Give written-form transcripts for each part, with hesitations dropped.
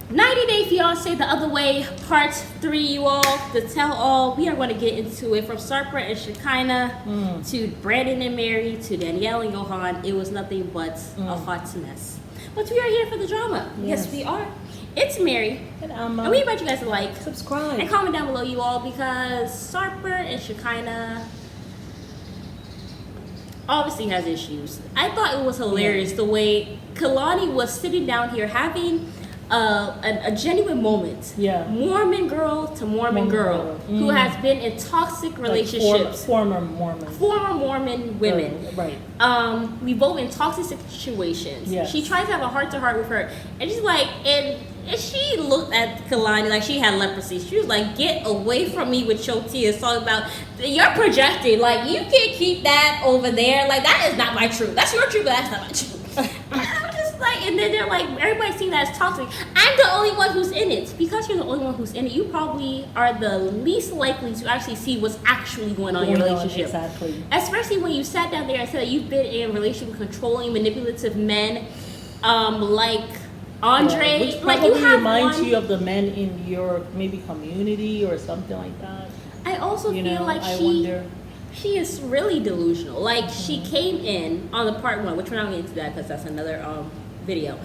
90-Day Fiance, The Other Way, Part 3, you all. The tell all. We are going to get into it from Sarper and Shekinah to Brandon and Mary to Danielle and Johan. It was nothing but a hot mess. But we are here for the drama. Yes, we are. It's Mary. And we invite you guys to like, subscribe, and comment down below, you all, because Sarper and Shekinah obviously has issues. I thought it was hilarious the way Kalani was sitting down here having a genuine moment. Mormon girl to Mormon girl who has been in toxic relationships. Former Mormon women. Right. We both in toxic situations. Yes. She tries to have a heart-to-heart with her, and she's like, and she looked at Kalani like she had leprosy. She was like, "Get away from me with your tears." Talking about you're projecting. Like, you can't keep that over there. Like, that is not my truth. That's your truth, but that's not my truth. I'm just like, and then they're like, everybody's seeing that as toxic. I'm the only one who's in it. Because you're the only one who's in it, you probably are the least likely to actually see what's actually going on in your relationship. Exactly. Especially when you sat down there and said that you've been in a relationship with controlling, manipulative men, like Andre. Which probably reminds you of the men in your maybe community or something like that. I also feel like she is really delusional. Like, she came in on the part 1, which we're not going to get into that because that's another video.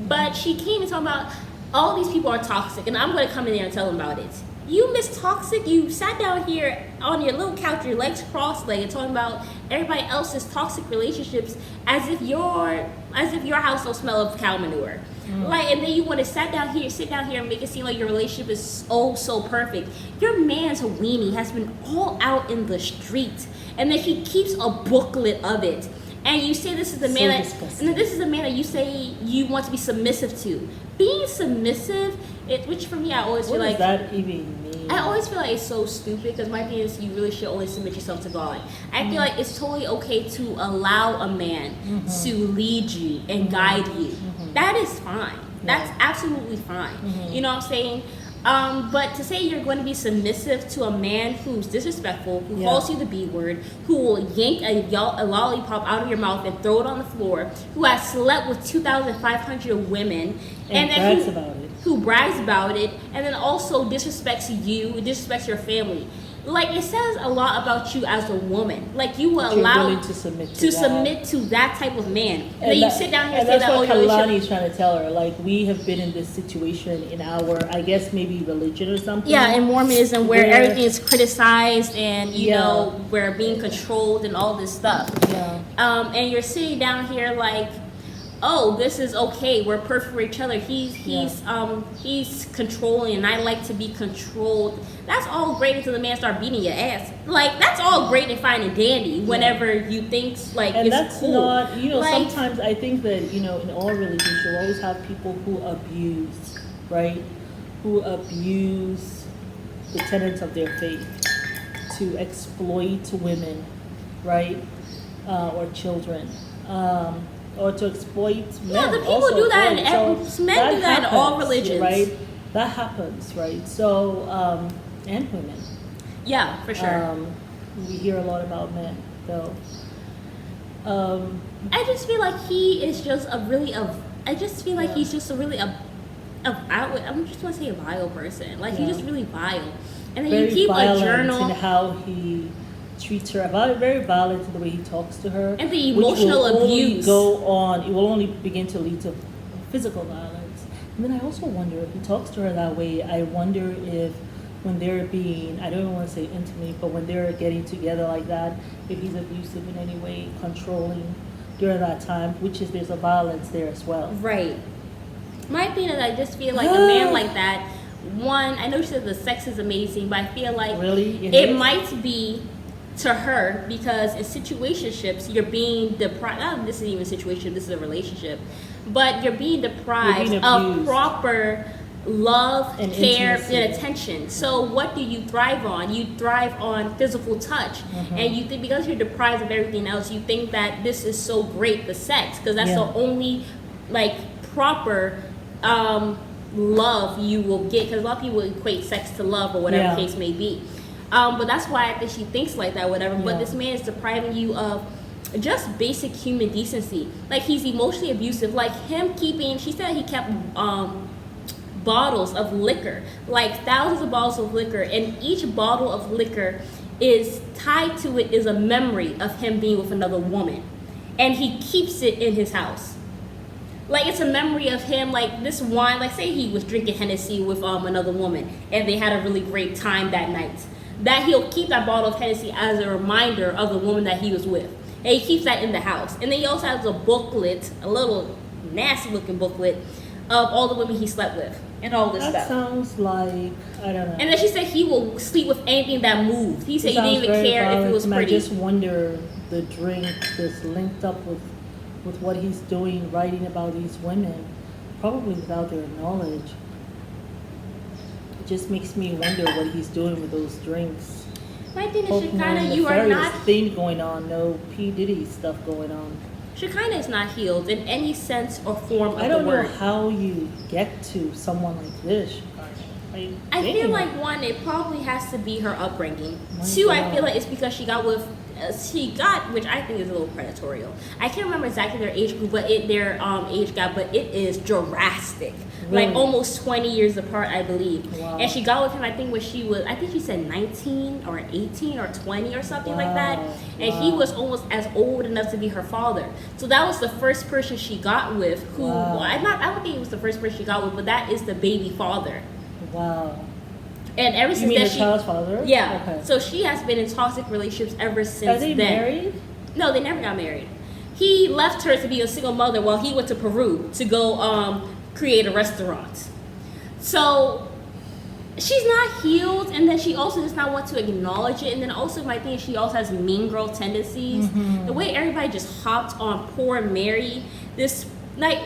But she came and talking about all these people are toxic, and I'm going to come in there and tell them about it. You Miss Toxic, you sat down here on your little couch, your legs cross-legged, talking about everybody else's toxic relationships as if your house don't smell of cow manure. Like, and then you want to sit down here and make it seem like your relationship is so perfect. Your man's weenie has been all out in the street, and then he keeps a booklet of it. And you say this is the man this is the man that you say you want to be submissive to. Being submissive, which for me I always feel like, what does that even mean? I always feel like it's so stupid, because my opinion is you really should only submit yourself to God. I feel like it's totally okay to allow a man to lead you and guide you. That is fine. That's absolutely fine. You know what I'm saying? But to say you're going to be submissive to a man who's disrespectful, who calls you the B word, who will yank a lollipop out of your mouth and throw it on the floor, who has slept with 2,500 women, and brags about it. Who brags about it, and then also disrespects you, disrespects your family. Like, it says a lot about you as a woman. Like, you will allow to submit to that type of man, and then you sit down here and say that's that. What Kalani is trying to tell her. Like, we have been in this situation in our, I guess, maybe religion or something. Yeah, in Mormonism, where everything is criticized and you know we're being controlled and all this stuff. And you're sitting down here like, oh, this is okay. We're perfect for each other. He's controlling, and I like to be controlled. That's all great until the man start beating your ass. Like, that's all great and fine and dandy whenever you think like and it's that's cool. Not, like, sometimes I think that in all religions you always have people who abuse, right? Who abuse the tenets of their faith to exploit women, right, or children. Or to exploit men. Yeah, the people also, do that, right? and men do that in all religions, right? That happens, right? So, and women. Yeah, for sure. We hear a lot about men, though. I just feel like he is just a really I just feel like he's just a really I'm just want to say a vile person. Like, he's just really vile, and then very you keep a journal. In how he treats her, very violent in the way he talks to her, and the emotional abuse it will only begin to lead to physical violence. And then I also wonder, if he talks to her that way, I wonder if when they're being, I don't want to say intimate, but when they're getting together like that, if he's abusive in any way, controlling during that time, there's a violence there as well. Right. My opinion is, I just feel like a man like that, one, I know she said the sex is amazing, but I feel like it might be to her, because in situationships you're being deprived. This isn't even a situation, this is a relationship, but you're being deprived of proper love, and care, intimacy, and attention. So what do you thrive on? You thrive on physical touch, and you think because you're deprived of everything else, you think that this is so great, the sex, because that's the only like proper love you will get, because a lot of people equate sex to love or whatever the case may be. But that's why I think she thinks like that, whatever. But this man is depriving you of just basic human decency. Like, he's emotionally abusive. Like, him keeping, she said he kept bottles of liquor, like thousands of bottles of liquor, and each bottle of liquor is tied to it is a memory of him being with another woman, and he keeps it in his house. Like, it's a memory of him, like this wine, like say he was drinking Hennessy with another woman and they had a really great time that night, that he'll keep that bottle of Hennessy as a reminder of the woman that he was with, and he keeps that in the house. And then he also has a booklet, a little nasty looking booklet of all the women he slept with and all this that stuff. Sounds like, I don't know. And then she said he will sleep with anything that moves. He said he didn't even care if it was pretty. I just wonder the drink is linked up with what he's doing, writing about these women, probably without their knowledge. It just makes me wonder what he's doing with those drinks. My thing is, No Shekinah, you are not. thing going on, no P. Diddy stuff going on. Shekinah is not healed in any sense or form of I don't the word. know how you get to someone like this, Shekinah. I feel like, one, it probably has to be her upbringing. My Two, I God. feel like it's because she got, which I think is a little predatory. I can't remember exactly their age group, but their age gap, but it is drastic. Really? Like almost 20 years apart, I believe. Wow. And she got with him, I think she said 19 or 18 or 20 or something like that. And he was almost as old enough to be her father. So that was the first person she got with, who, Wow. I don't think it was the first person she got with, but that is the baby father. Wow. And ever You since mean that the child's father? yeah. Okay. So she has been in toxic relationships ever since Are they then. married? No, they never got married. He left her to be a single mother while he went to Peru to go create a restaurant. So she's not healed, and then she also does not want to acknowledge it. And then also my thing is she also has mean girl tendencies. Mm-hmm. The way everybody just hopped on poor Mary, this like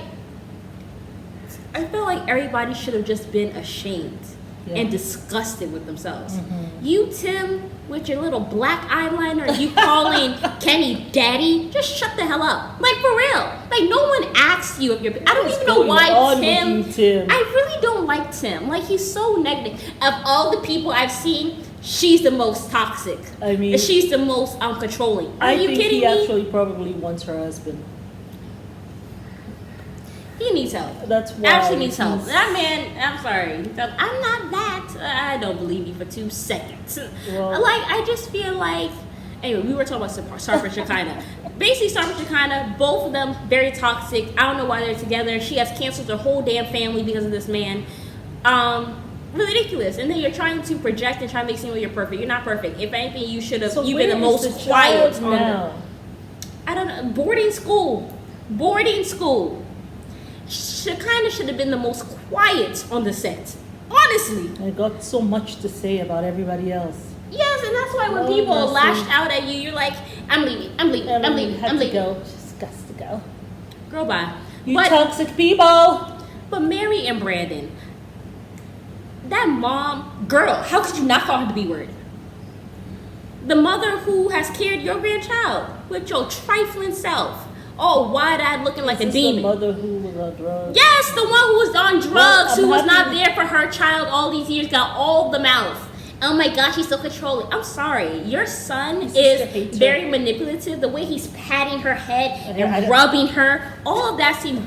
I feel like everybody should have just been ashamed. Yeah. And disgusted with themselves. Mm-hmm. You, Tim, with your little black eyeliner, you calling Kenny daddy, just shut the hell up. Like, for real. Like, no one asked you if you're. I don't even know why Tim. I really don't like Tim. Like, he's so negative. Of all the people I've seen, she's the most toxic. I mean, and she's the most controlling. Are you kidding me? He actually probably wants her husband. He needs help. That's why. Actually needs help. That man, I'm sorry. I'm not that. I don't believe you for 2 seconds. Well, like, I just feel like. Anyway, we were talking about Sarper and Shekinah. Basically, Sarper and Shekinah, both of them very toxic. I don't know why they're together. She has canceled her whole damn family because of this man. Ridiculous. And then you're trying to project and try to make it seem like you're perfect. You're not perfect. If anything, you should have. You've been the most quiet on them. I don't know. Boarding school. Shekinah should have been the most quiet on the set. Honestly. I got so much to say about everybody else. Yes, and that's why when people lashed out at you, you're like, I'm leaving. Go. Just got to go. Girl, bye. You toxic people. But Mary and Brandon, that mom, girl, how could you not call her the B word? The mother who has carried your grandchild with your trifling self. Oh, wide-eyed looking like a demon. The mother who was on drugs. Yes, the one who was on drugs, who was not there for her child all these years, got all the mouth. Oh my gosh, he's so controlling. I'm sorry. Your son is very manipulative. The way he's patting her head and rubbing her, all of that seems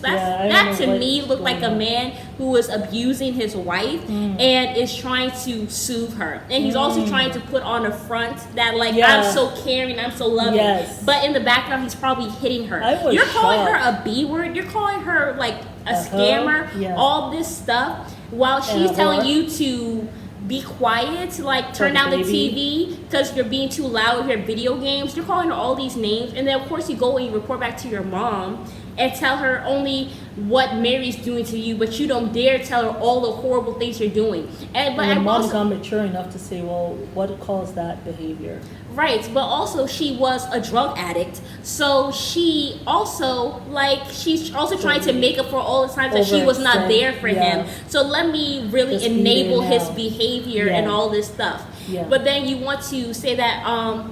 that to me looked like a man who was abusing his wife and is trying to soothe her. And he's also trying to put on a front that like, I'm so caring, I'm so loving. Yes. But in the background, he's probably hitting her. You're calling her a B word. You're calling her like a scammer. All this stuff while she's telling you to be quiet, like turn down the TV because you're being too loud with your video games. You're calling her all these names, and then of course you go and you report back to your mom and tell her only what Mary's doing to you, but you don't dare tell her all the horrible things you're doing. But your mom's not mature enough to say, well, what caused that behavior? Right, but also she was a drug addict, so she also she's also trying to make up for all the times that she was not there for him. So let me really just enable his behavior and all this stuff. Yeah. But then you want to say that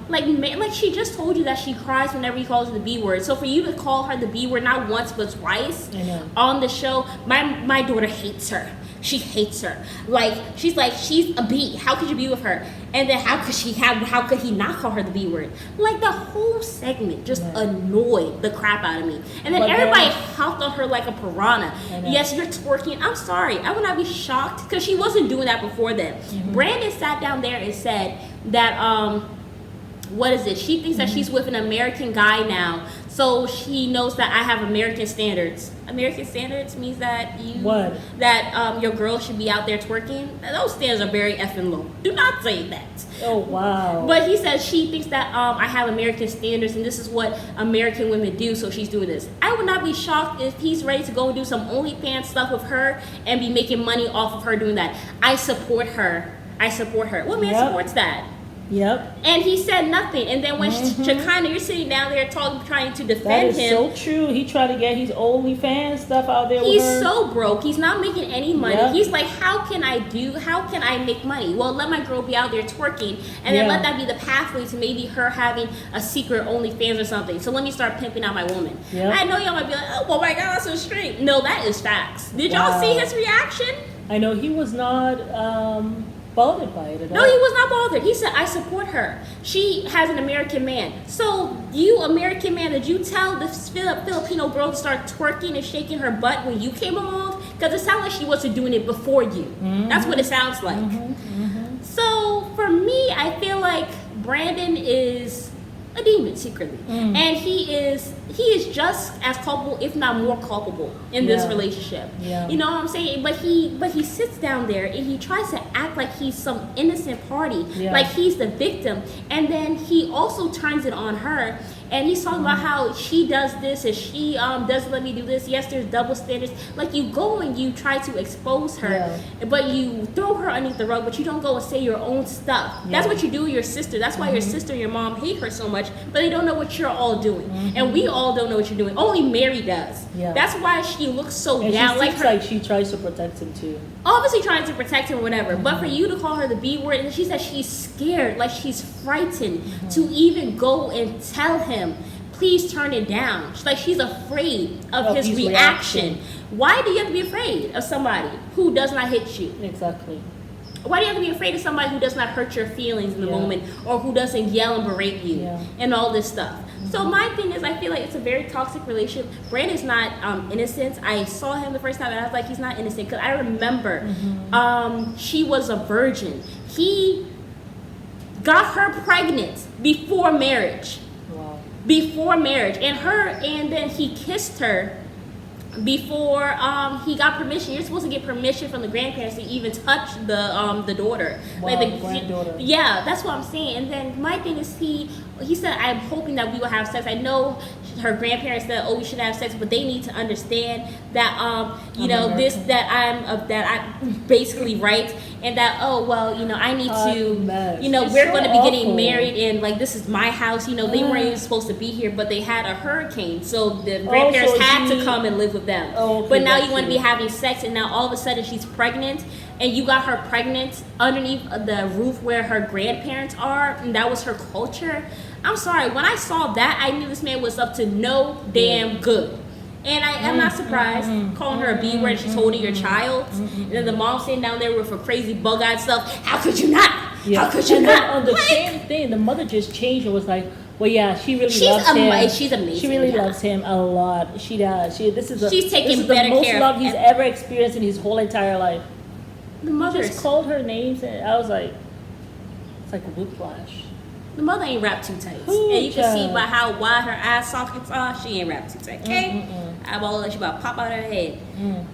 like she just told you that she cries whenever he calls her the B word. So for you to call her the B word not once but twice on the show, my daughter hates her. She hates her. Like, she's a B. How could you be with her? And then how could he not call her the B word? Like, the whole segment just annoyed the crap out of me. And then everybody hopped on her like a piranha. Yes, you're twerking. I'm sorry. I would not be shocked because she wasn't doing that before then. Brandon sat down there and said that, what is it? She thinks that she's with an American guy now. So she knows that I have American standards. American standards means that your girl should be out there twerking. Those standards are very effing low. Do not say that. Oh, wow. But he says she thinks that I have American standards and this is what American women do, so she's doing this. I would not be shocked if he's ready to go and do some OnlyFans stuff with her and be making money off of her doing that. I support her. What man supports that? Yep. And he said nothing. And then when Shekinah, you're sitting down there trying to defend him. That is so true. He tried to get his OnlyFans stuff out there with her. He's so broke. He's not making any money. Yep. He's like, how can I make money? Well, let my girl be out there twerking. And then let that be the pathway to maybe her having a secret OnlyFans or something. So let me start pimping out my woman. Yep. I know y'all might be like, oh my God, that's so straight. No, that is facts. Did y'all see his reaction? I know he was not bothered by it at all. No, he was not bothered. He said, I support her. She has an American man. So you, American man, did you tell this Filipino girl to start twerking and shaking her butt when you came along? Because it sounds like she wasn't doing it before you. That's what it sounds like. So for me, I feel like Brandon is a demon secretly. And he is just as culpable, if not more culpable, in this relationship. You know what I'm saying? But he sits down there and he tries to act like he's some innocent party, like he's the victim, and then he also turns it on her. And he's talking about how she does this and she doesn't let me do this. Yes, there's double standards. Like, you go and you try to expose her, but you throw her underneath the rug, but you don't go and say your own stuff. That's what you do with your sister. That's why your sister and your mom hate her so much, but they don't know what you're all doing. And we all don't know what you're doing. Only Mary does. That's why she looks so down. She seems like she tries to protect him too. Obviously trying to protect him or whatever. But for you to call her the B word, and she said she's scared, like she's frightened to even go and tell him, please turn it down. She's afraid of his reaction. Why do you have to be afraid of somebody who does not hit you? Exactly. Why do you have to be afraid of somebody who does not hurt your feelings in the moment, or who doesn't yell and berate you and all this stuff? So my thing is, I feel like it's a very toxic relationship. Brandon's not innocent. I saw him the first time and I was like, he's not innocent. Because I remember she was a virgin. He got her pregnant before marriage. Before marriage, and then he kissed her before he got permission. You're supposed to get permission from the grandparents to even touch the daughter, like the granddaughter. Yeah, that's what I'm saying. And then my thing is, he said, I'm hoping that we will have sex. I know her grandparents said, oh, we should have sex, but they need to understand that I'm basically right, and that I need to we're going to be getting married, and like this is my house. They weren't even supposed to be here, but they had a hurricane, so the grandparents had to come and live with them. But now you want to be having sex, and now all of a sudden she's pregnant, and you got her pregnant underneath the roof where her grandparents are, and that was her culture. I'm sorry, when I saw that, I knew this man was up to no damn good. And I am not surprised, calling her a B word, she's holding your child. And then the mom sitting down there with her crazy bug-eyed stuff. How could you not? How could you not? On the same thing, the mother just changed and was like, well, yeah, she really loves him. She's amazing. She really loves him a lot. She does. She's taking better the most care love he's ever experienced in his whole entire life. The mother just called her names, and I was like, it's like a whiplash. The mother ain't wrapped too tight. And you can see by how wide her eye sockets are, she ain't wrapped too tight, okay? Eyeball that she about to pop out of her head.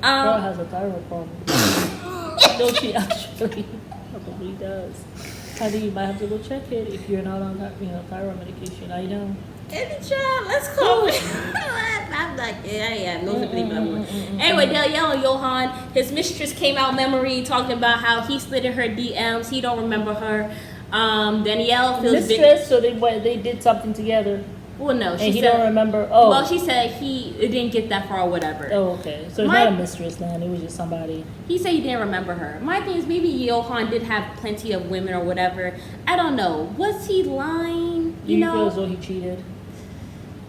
Girl has a thyroid problem. No, she actually probably does. Honey, you might have to go check it if you're not on thyroid medication. I know. Any child, let's call it. I'm like, yeah, no sympathy for that woman. Anyway, Danielle and Johan, his mistress came out memory talking about how he slid in her DMs. He don't remember her. Danielle feels mistress, so they did something together. Well, no, she and he said, don't remember. Oh, well, she said it didn't get that far or whatever. Oh, okay. So it's not a mistress then. It was just somebody. He said he didn't remember her. My thing is, maybe Johan did have plenty of women or whatever. I don't know. Was he lying? Do you feel as though he cheated?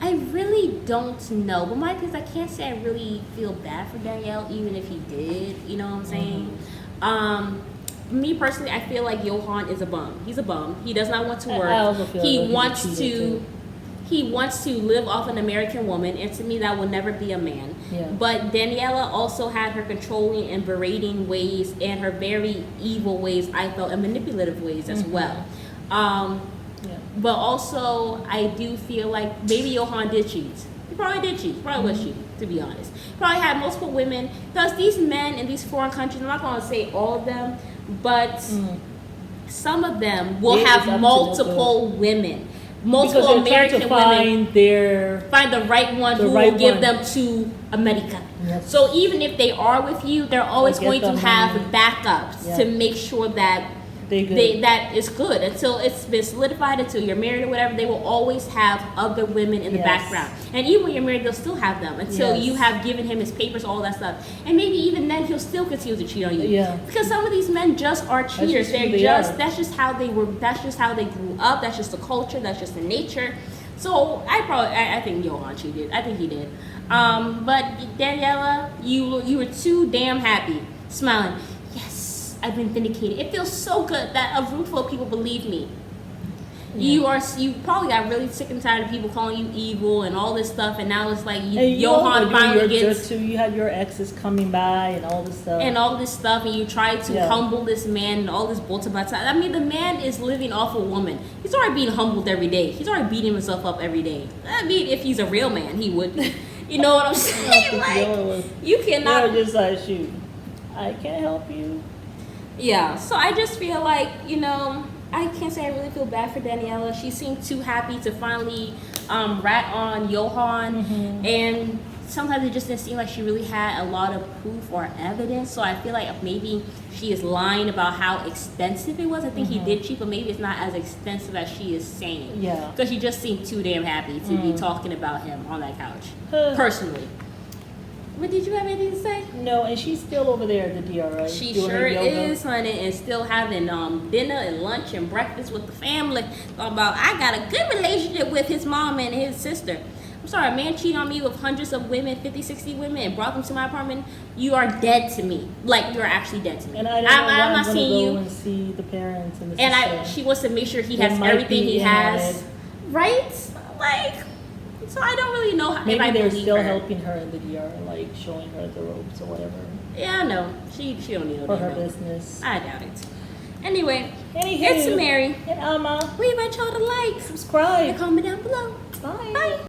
I really don't know. But my thing is, I can't say I really feel bad for Danielle, even if he did. You know what I'm saying? Me personally, I feel like Johan is a bum. He's a bum. He does not want to work. I also feel He like wants cheated, to. too. He wants to live off an American woman, and to me, that will never be a man. Yeah. But Daniela also had her controlling and berating ways, and her very evil ways, I felt, and manipulative ways as well. Yeah. But also, I do feel like maybe Johan did cheat. He probably did cheat. He probably was cheating, to be honest. He probably had multiple women. Because these men in these foreign countries, I'm not going to say all of them, but some of them will It is have up to multiple women. Multiple Because they're American trying to women. Find the right one who will give them to America. Yes. So even if they are with you, they're always Get going to the have money. backups to make sure that that is good. Until it's been solidified, until you're married or whatever, they will always have other women in the background. And even when you're married, they'll still have them until you have given him his papers, all that stuff. And maybe even then, he'll still continue to cheat on you. Yeah. Because some of these men just are cheaters. That's just how they were. That's just how they grew up. That's just the culture. That's just the nature. So I think Johan cheated. I think he did. But Daniela, you were too damn happy, smiling. Yes, I've been vindicated. It feels so good that a room full of people believe me. Yeah. You probably got really sick and tired of people calling you evil and all this stuff, and now it's like Johan finally gets. You had your exes coming by and all this stuff. And you try to humble this man and all this bullshit. I mean, the man is living off a woman. He's already being humbled every day. He's already beating himself up every day. I mean, if he's a real man, he would. You know what I'm saying? Like, you cannot. They're just like, shoot, I can't help you. Yeah. So I just feel like, I can't say I really feel bad for Daniela. She seemed too happy to finally rat on Johan. And sometimes it just didn't seem like she really had a lot of proof or evidence. So I feel like maybe she is lying about how expensive it was. I think he did cheat, but maybe it's not as expensive as she is saying. Yeah. Because she just seemed too damn happy to be talking about him on that couch, personally. But did you have anything to say? No, and she's still over there at the DR, right? She sure is, honey, and still having dinner and lunch and breakfast with the family. Talking about, I got a good relationship with his mom and his sister. I'm sorry, a man cheated on me with hundreds of women, 50, 60 women, and brought them to my apartment. You are dead to me. Like, you're actually dead to me. And I'm not seeing you. And see the parents and the sister. She wants to make sure he has everything he has. Right? Like... So I don't really know if maybe I they're believe still her. helping her in the DR, like showing her the ropes or whatever. Yeah, no, she don't need no for her business. I doubt it. Anyway, Anywho, it's Mary and Alma. We invite y'all to like, subscribe, and comment down below. Bye. Bye.